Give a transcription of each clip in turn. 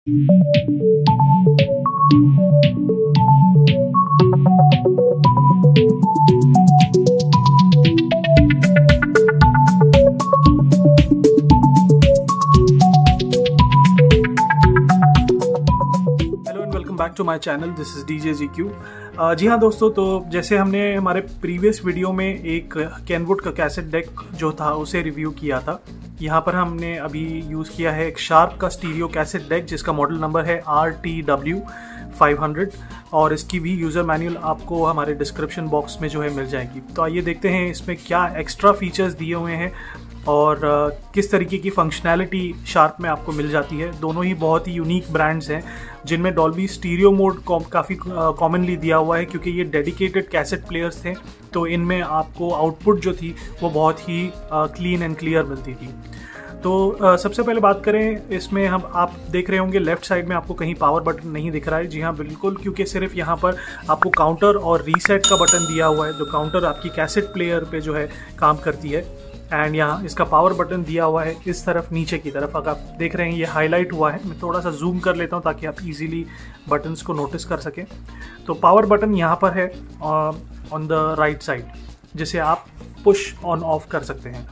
Back to my channel, this is DJ GQ. जी हाँ दोस्तों, तो जैसे हमने हमारे प्रीवियस वीडियो में एक कैनवुड का कैसेट डेक जो था उसे रिव्यू किया था। यहाँ पर हमने अभी यूज़ किया है एक शार्प का स्टीरियो कैसेट डेक जिसका मॉडल नंबर है RTW500 और इसकी भी यूज़र मैनुअल आपको हमारे डिस्क्रिप्शन बॉक्स में जो है मिल जाएगी। तो आइए देखते हैं इसमें क्या एक्स्ट्रा फीचर्स दिए हुए हैं और किस तरीके की फंक्शनैलिटी शार्प में आपको मिल जाती है। दोनों ही बहुत ही यूनिक ब्रांड्स हैं जिनमें डॉल्बी स्टीरियो मोड काफ़ी कॉमनली दिया हुआ है क्योंकि ये डेडिकेटेड कैसेट प्लेयर्स थे, तो इनमें आपको आउटपुट जो थी वो बहुत ही क्लीन एंड क्लियर मिलती थी। तो सबसे पहले बात करें इसमें, हम आप देख रहे होंगे लेफ्ट साइड में आपको कहीं पावर बटन नहीं दिख रहा है। जी हाँ बिल्कुल, क्योंकि सिर्फ यहाँ पर आपको काउंटर और रीसेट का बटन दिया हुआ है। जो काउंटर आपकी कैसेट प्लेयर पे जो है काम करती है एंड यहाँ इसका पावर बटन दिया हुआ है इस तरफ नीचे की तरफ। अगर आप देख रहे हैं ये हाईलाइट हुआ है, मैं थोड़ा सा जूम कर लेता हूँ ताकि आप इजीली बटन्स को नोटिस कर सकें। तो पावर बटन यहाँ पर है ऑन द राइट साइड, जिसे आप पुश ऑन ऑफ कर सकते हैं।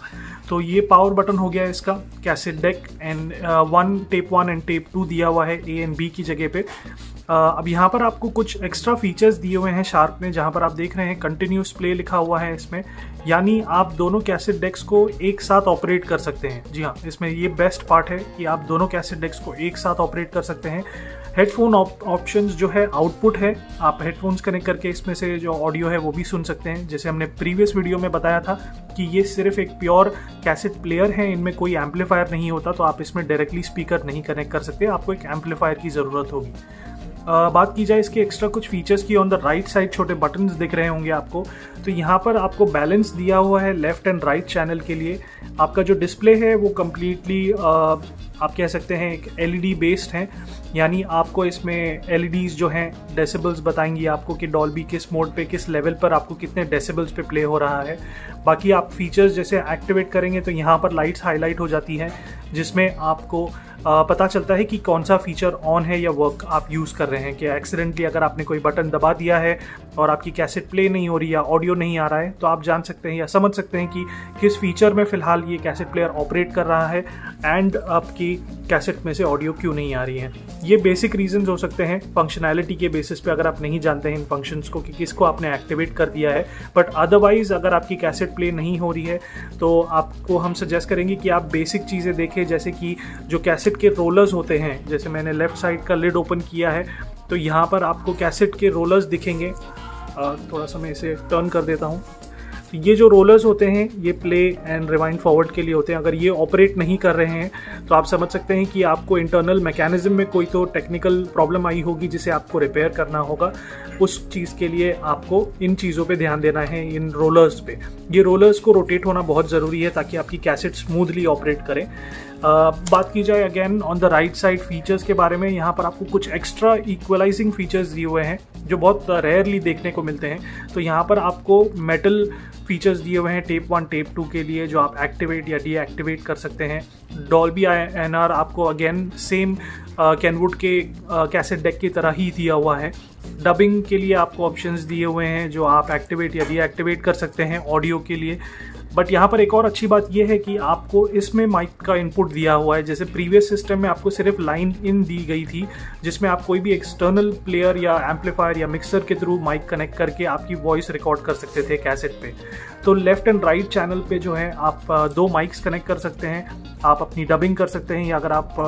तो ये पावर बटन हो गया इसका cassette deck and tape 1 and tape 2 दिया हुआ है A एंड B की जगह पे। अब यहाँ पर आपको कुछ एक्स्ट्रा फीचर्स दिए हुए हैं शार्प में, जहाँ पर आप देख रहे हैं कंटिन्यूस प्ले लिखा हुआ है इसमें, यानी आप दोनों कैसेट डेक्स को एक साथ ऑपरेट कर सकते हैं। जी हाँ, इसमें ये बेस्ट पार्ट है कि आप दोनों कैसेट डेक्स को एक साथ ऑपरेट कर सकते हैं। हेडफोन ऑप्शंस जो है आउटपुट है, आप हेडफोन्स कनेक्ट करके इसमें से जो ऑडियो है वो भी सुन सकते हैं। जैसे हमने प्रीवियस वीडियो में बताया था कि ये सिर्फ एक प्योर कैसेट प्लेयर है, इनमें कोई एम्पलीफायर नहीं होता, तो आप इसमें डायरेक्टली स्पीकर नहीं कनेक्ट कर सकते, आपको एक एम्पलीफायर की ज़रूरत होगी। बात की जाए इसके एक्स्ट्रा कुछ फीचर्स की, ऑन द राइट साइड छोटे बटन्स दिख रहे होंगे आपको। तो यहाँ पर आपको बैलेंस दिया हुआ है लेफ्ट एंड राइट चैनल के लिए। आपका जो डिस्प्ले है वो कम्प्लीटली आप कह सकते हैं एक LED बेस्ड है, यानी आपको इसमें LEDs जो हैं डेसिबल्स बताएंगी आपको कि डॉल्बी किस मोड पे, किस लेवल पर आपको कितने डेसिबल्स पे प्ले हो रहा है। बाकी आप फीचर्स जैसे एक्टिवेट करेंगे तो यहाँ पर लाइट्स हाईलाइट हो जाती हैं, जिसमें आपको पता चलता है कि कौन सा फीचर ऑन है या वर्क आप यूज़ कर रहे हैं। कि एक्सीडेंटली अगर आपने कोई बटन दबा दिया है और आपकी कैसेट प्ले नहीं हो रही या ऑडियो नहीं आ रहा है, तो आप जान सकते हैं या समझ सकते हैं कि किस फीचर में फ़िलहाल ये कैसेट प्लेयर ऑपरेट कर रहा है एंड आपकी कैसेट में से ऑडियो क्यों नहीं आ रही है। ये बेसिक रीजंस हो सकते हैं फंक्शनैलिटी के बेसिस पे, अगर आप नहीं जानते हैं इन फंक्शंस को कि किसको आपने एक्टिवेट कर दिया है। बट अदरवाइज अगर आपकी कैसेट प्ले नहीं हो रही है तो आपको हम सजेस्ट करेंगे कि आप बेसिक चीज़ें देखें, जैसे कि जो कैसेट के रोलर्स होते हैं। जैसे मैंने लेफ्ट साइड का लिड ओपन किया है तो यहाँ पर आपको कैसेट के रोलर्स दिखेंगे। थोड़ा सा मैं इसे टर्न कर देता हूँ। तो ये जो रोलर्स होते हैं ये प्ले एंड रिवाइंड फॉरवर्ड के लिए होते हैं। अगर ये ऑपरेट नहीं कर रहे हैं तो आप समझ सकते हैं कि आपको इंटरनल मैकेनिज्म में कोई तो टेक्निकल प्रॉब्लम आई होगी जिसे आपको रिपेयर करना होगा। उस चीज़ के लिए आपको इन चीज़ों पे ध्यान देना है, इन रोलर्स पे। ये रोलर्स को रोटेट होना बहुत ज़रूरी है ताकि आपकी कैसेट स्मूथली ऑपरेट करें। बात की जाए again on the right side features के बारे में, यहाँ पर आपको कुछ एक्स्ट्रा इक्वलाइजिंग फीचर्स दिए हुए हैं जो बहुत रेयरली देखने को मिलते हैं। तो यहाँ पर आपको मेटल फीचर्स दिए हुए हैं टेप 1 टेप 2 के लिए, जो आप एक्टिवेट या डीएक्टिवेट कर सकते हैं। डॉल्बी INR आपको अगेन सेम कैनवुड के कैसेट डेक की तरह ही दिया हुआ है। डबिंग के लिए आपको ऑप्शंस दिए हुए हैं जो आप एक्टिवेट या डीएक्टिवेट कर सकते हैं ऑडियो के लिए। बट यहाँ पर एक और अच्छी बात यह है कि आपको इसमें माइक का इनपुट दिया हुआ है। जैसे प्रीवियस सिस्टम में आपको सिर्फ लाइन इन दी गई थी जिसमें आप कोई भी एक्सटर्नल प्लेयर या एम्पलीफायर या मिक्सर के थ्रू माइक कनेक्ट करके आपकी वॉइस रिकॉर्ड कर सकते थे कैसेट पे। तो लेफ्ट एंड राइट चैनल पे जो है आप दो माइक्स कनेक्ट कर सकते हैं, आप अपनी डबिंग कर सकते हैं, या अगर आप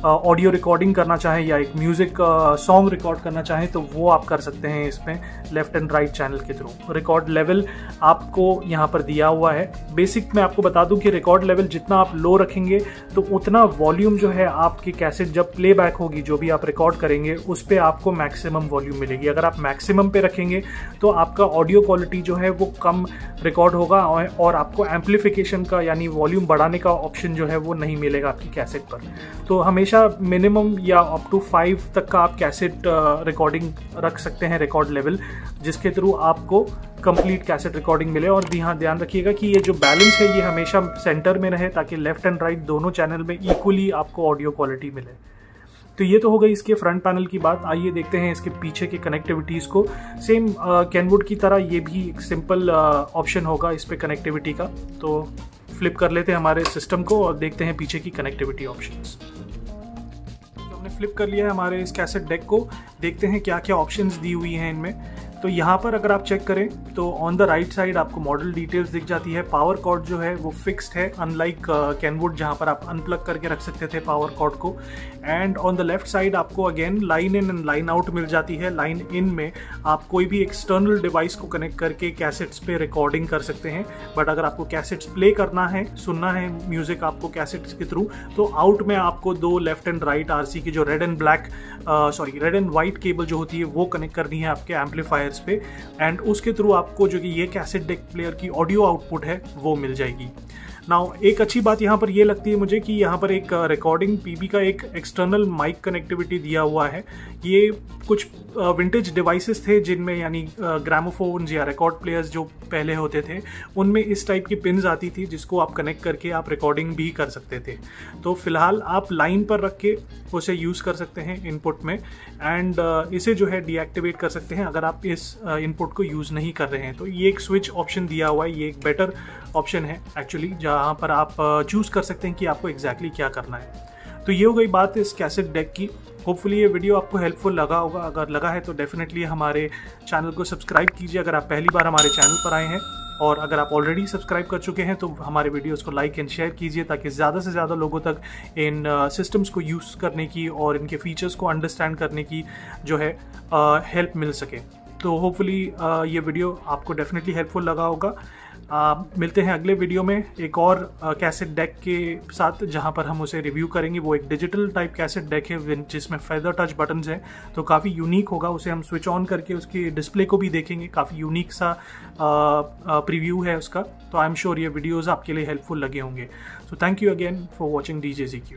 ऑडियो रिकॉर्डिंग करना चाहें या एक म्यूज़िक सॉन्ग रिकॉर्ड करना चाहें तो वो आप कर सकते हैं इसमें लेफ्ट एंड राइट चैनल के थ्रू। रिकॉर्ड लेवल आपको यहाँ पर दिया हुआ है। बेसिक मैं आपको बता दूं कि रिकॉर्ड लेवल जितना आप लो रखेंगे तो उतना वॉल्यूम जो है आपकी कैसेट जब प्लेबैक होगी, जो भी आप रिकॉर्ड करेंगे उस पर आपको मैक्सिमम वॉल्यूम मिलेगी। अगर आप मैक्सिमम पे रखेंगे तो आपका ऑडियो क्वालिटी जो है वो कम रिकॉर्ड होगा और आपको एम्पलीफिकेशन का यानी वॉल्यूम बढ़ाने का ऑप्शन जो है वो नहीं मिलेगा आपकी कैसेट पर। तो हमेशा मिनिमम या अप टू 5 तक का आप कैसेट रिकॉर्डिंग रख सकते हैं रिकॉर्ड लेवल, जिसके थ्रू आपको कंप्लीट कैसेट रिकॉर्डिंग मिले। और ध्यान रखिएगा कि ये जो बैलेंस है ये हमेशा सेंटर में रहे ताकि लेफ्ट एंड राइट दोनों चैनल में इक्वली आपको ऑडियो क्वालिटी मिले। तो ये तो हो गई इसके फ्रंट पैनल की बात। आइए देखते हैं इसके पीछे के कनेक्टिविटीज़ को। सेम कैनवुड की तरह ये भी एक सिंपल ऑप्शन होगा इस पे कनेक्टिविटी का। तो फ्लिप कर लेते हैं हमारे सिस्टम को और देखते हैं पीछे की कनेक्टिविटी ऑप्शंस। तो हमने फ्लिप कर लिया है हमारे इस कैसेट डेक को। देखते हैं क्या क्या ऑप्शंस दी हुई हैं इनमें। तो यहाँ पर अगर आप चेक करें तो ऑन द राइट साइड आपको मॉडल डिटेल्स दिख जाती है। पावर कॉर्ड जो है वो फिक्स्ड है, अनलाइक कैनवुड जहाँ पर आप अनप्लग करके रख सकते थे पावर कॉर्ड को। And on the left side आपको again line in and line out मिल जाती है। लाइन इन में आप कोई भी एक्सटर्नल डिवाइस को कनेक्ट करके कैसेट्स पे रिकॉर्डिंग कर सकते हैं। बट अगर आपको कैसेट्स प्ले करना है, सुनना है म्यूजिक आपको कैसेट्स के थ्रू, तो आउट में आपको दो लेफ्ट एंड राइट आरसी की जो रेड एंड वाइट केबल जो होती है वो कनेक्ट करनी है आपके एम्पलीफायर्स पे। एंड उसके थ्रू आपको जो कि ये कैसेट डेक प्लेयर की ऑडियो आउटपुट है वो मिल जाएगी। नाउ एक अच्छी बात यहाँ पर ये लगती है मुझे कि यहाँ पर एक रिकॉर्डिंग पीबी का एक एक्सटर्नल माइक कनेक्टिविटी दिया हुआ है। ये कुछ विंटेज डिवाइसेस थे जिनमें यानी ग्रामोफोन्स या रिकॉर्ड प्लेयर्स जो पहले होते थे उनमें इस टाइप की पिन्स आती थी जिसको आप कनेक्ट करके आप रिकॉर्डिंग भी कर सकते थे। तो फिलहाल आप लाइन पर रख के उसे यूज़ कर सकते हैं इनपुट में। एंड इसे जो है डीएक्टिवेट कर सकते हैं अगर आप इस इनपुट को यूज़ नहीं कर रहे हैं। तो ये एक स्विच ऑप्शन दिया हुआ है, ये एक बेटर ऑप्शन है एक्चुअली, जहाँ पर आप चूज़ कर सकते हैं कि आपको एग्जैक्टली क्या करना है। तो ये हो गई बात इस कैसेट डेक की। होपफुली ये वीडियो आपको हेल्पफुल लगा होगा। अगर लगा है तो डेफिनेटली हमारे चैनल को सब्सक्राइब कीजिए अगर आप पहली बार हमारे चैनल पर आए हैं। और अगर आप ऑलरेडी सब्सक्राइब कर चुके हैं तो हमारे वीडियोस को लाइक एंड शेयर कीजिए ताकि ज़्यादा से ज़्यादा लोगों तक इन सिस्टम्स को यूज़ करने की और इनके फीचर्स को अंडरस्टैंड करने की जो है हेल्प मिल सके। तो होपफुली ये वीडियो आपको डेफिनेटली हेल्पफुल लगा होगा। मिलते हैं अगले वीडियो में एक और कैसेट डेक के साथ जहां पर हम उसे रिव्यू करेंगे। वो एक डिजिटल टाइप कैसेट डेक है जिसमें फेदर टच बटन्स हैं, तो काफ़ी यूनिक होगा। उसे हम स्विच ऑन करके उसकी डिस्प्ले को भी देखेंगे, काफ़ी यूनिक सा प्रीव्यू है उसका। तो आई एम श्योर ये वीडियोज़ आपके लिए हेल्पफुल लगे होंगे। So thank you again for watching DJZQ।